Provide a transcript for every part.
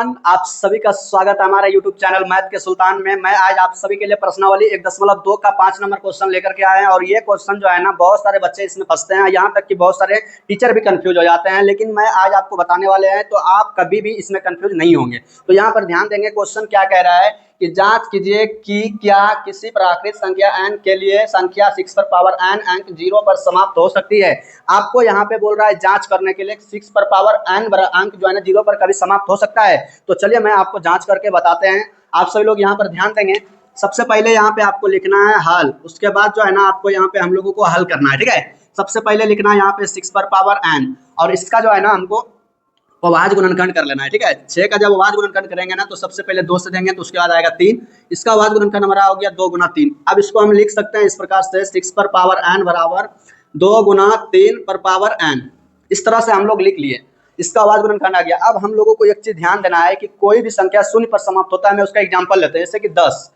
Everyone, आप सभी का स्वागत है हमारे यूट्यूब चैनल मैथ के सुल्तान में। मैं आज आप सभी के लिए प्रश्नावली 1.2 का 5 नंबर क्वेश्चन लेकर के आए हैं। और ये क्वेश्चन जो है ना, बहुत सारे बच्चे इसमें फंसते हैं, यहाँ तक कि बहुत सारे टीचर भी कंफ्यूज हो जाते हैं। लेकिन मैं आज आपको बताने वाले हैं तो आप कभी भी इसमें कंफ्यूज नहीं होंगे। तो यहाँ पर ध्यान देंगे, क्वेश्चन क्या कह रहा है कि जांच कीजिए कि क्या किसी प्राकृत संख्या n के लिए संख्या 6 पर पावर n अंक 0 पर समाप्त हो सकती है। आपको यहाँ पे बोल रहा है जांच करने के लिए 6 पर पावर n अंक जो है ना 0 पर कभी समाप्त हो सकता है। तो चलिए मैं आपको जांच करके बताते हैं। आप सभी लोग यहाँ पर ध्यान देंगे। सबसे पहले यहाँ पे आपको लिखना है हल, उसके बाद जो है ना आपको यहाँ पे हम लोगों को हल करना है। ठीक है, सबसे पहले लिखना है यहाँ पे 6 पर पावर n, और इसका जो है ना हमको अभाज्य गुणनखंड कर लेना है। ठीक है, 6 का जब अभाज्य गुणनखंड करेंगे ना तो सबसे पहले 2 से देंगे तो उसके बाद आएगा 3। इसका अभाज्य गुणनखंड हमारा हो गया 2 गुना 3। अब इसको हम लिख सकते हैं इस प्रकार से, 6 पर पावर n बराबर 2 गुना 3 पर पावर n। इस तरह से हम लोग लिख लिए, इसका अभाज्य गुणनखंड आ गया। अब हम लोगों को एक चीज ध्यान देना है कि कोई भी संख्या शून्य पर समाप्त होता है। मैं उसका एग्जाम्पल लेते हैं, जैसे कि 10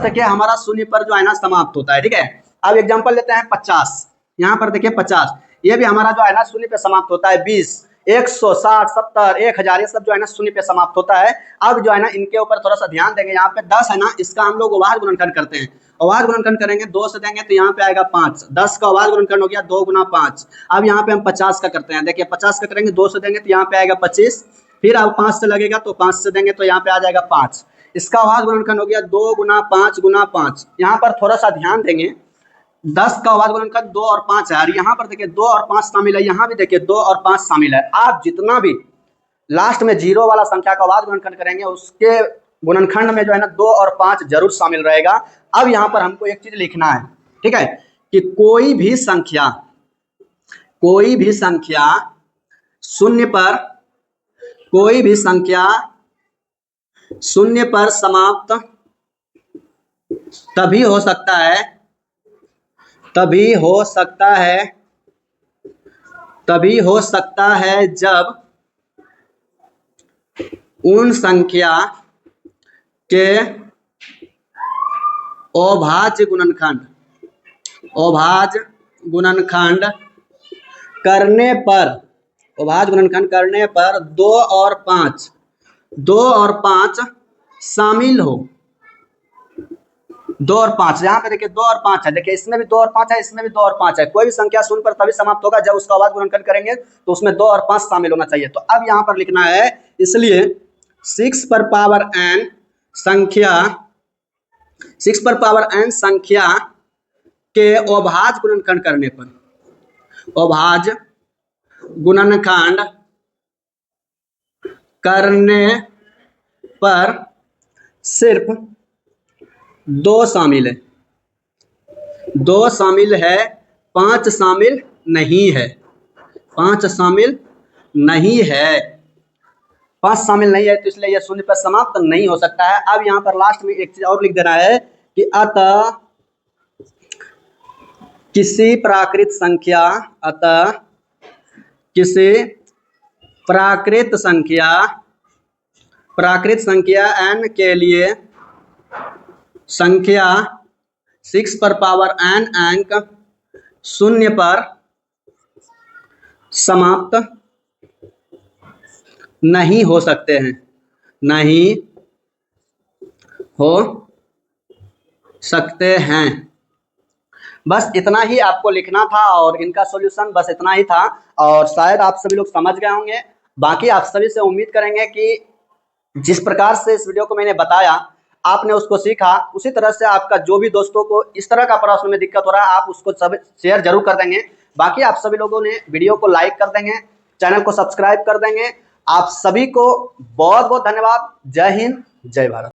देखिए हमारा शून्य पर जो है ना समाप्त होता है। ठीक है, अब एग्जाम्पल लेते हैं 50। यहाँ पर देखिए 50, ये भी हमारा जो है ना शून्य पे समाप्त होता है। 20, 160, 70, 1000, ये सब जो है ना शून्य पे समाप्त होता है। अब जो है ना इनके ऊपर थोड़ा सा ध्यान देंगे। यहाँ पे 10 है ना, इसका हम लोग अभाज्य गुणनखंड करते हैं। अभाज्य गुणनखंड करेंगे 2 से देंगे तो यहाँ पे आएगा 5। 10 का अभाज्य गुणनखंड हो गया 2 गुना 5। अब यहाँ पे हम 50 का करते हैं। देखिए 50 का करेंगे 2 से देंगे तो यहाँ पे आएगा 25। फिर अब 5 से लगेगा तो 5 से देंगे तो यहाँ पे आ जाएगा 5। इसका अभाज्य गुणनखंड हो गया 2 गुना 5 गुना 5। यहाँ पर थोड़ा सा ध्यान देंगे, 10 का अभाज्य गुणनखंड 2 और 5 है, और यहाँ पर देखिए 2 और 5 शामिल है, यहाँ भी देखिए 2 और 5 शामिल है। आप जितना भी लास्ट में 0 वाला संख्या का अभाज्य गुणनखंड करेंगे उसके गुणनखंड में जो है ना 2 और 5 जरूर शामिल रहेगा। अब यहाँ पर हमको एक चीज लिखना है, ठीक है, कि कोई भी संख्या शून्य पर समाप्त तभी हो सकता है जब उन संख्या के अभाज्य गुणनखंड करने पर 2 और 5 शामिल हो। 2 और 5, यहाँ पे देखिए 2 और 5 है, देखिए इसमें भी 2 और 5 है, इसमें भी 2 और 5 है। कोई भी संख्या शून्य पर तभी समाप्त होगा जब उसका अभाज्य गुणनखंड करेंगे तो उसमें 2 और 5 शामिल होना चाहिए। तो अब यहाँ पर लिखना है, इसलिए 6 पर पावर n संख्या के अभाज्य गुणनखंड करने पर सिर्फ 2 शामिल है, 5 शामिल नहीं है। 5 शामिल नहीं है तो इसलिए यह शून्य पर समाप्त नहीं हो सकता है। अब यहाँ पर लास्ट में एक चीज और लिख देना है कि अतः किसी प्राकृत संख्या n के लिए संख्या 6 पर पावर n अंक 0 पर समाप्त नहीं हो सकते हैं। बस इतना ही आपको लिखना था और इनका सॉल्यूशन बस इतना ही था, और शायद आप सभी लोग समझ गए होंगे। बाकी आप सभी से उम्मीद करेंगे कि जिस प्रकार से इस वीडियो को मैंने बताया आपने उसको सीखा, उसी तरह से आपका जो भी दोस्तों को इस तरह का प्रश्न में दिक्कत हो रहा है आप उसको सब शेयर जरूर कर देंगे। बाकी आप सभी लोगों ने वीडियो को लाइक कर देंगे, चैनल को सब्सक्राइब कर देंगे। आप सभी को बहुत बहुत धन्यवाद। जय हिंद, जय भारत।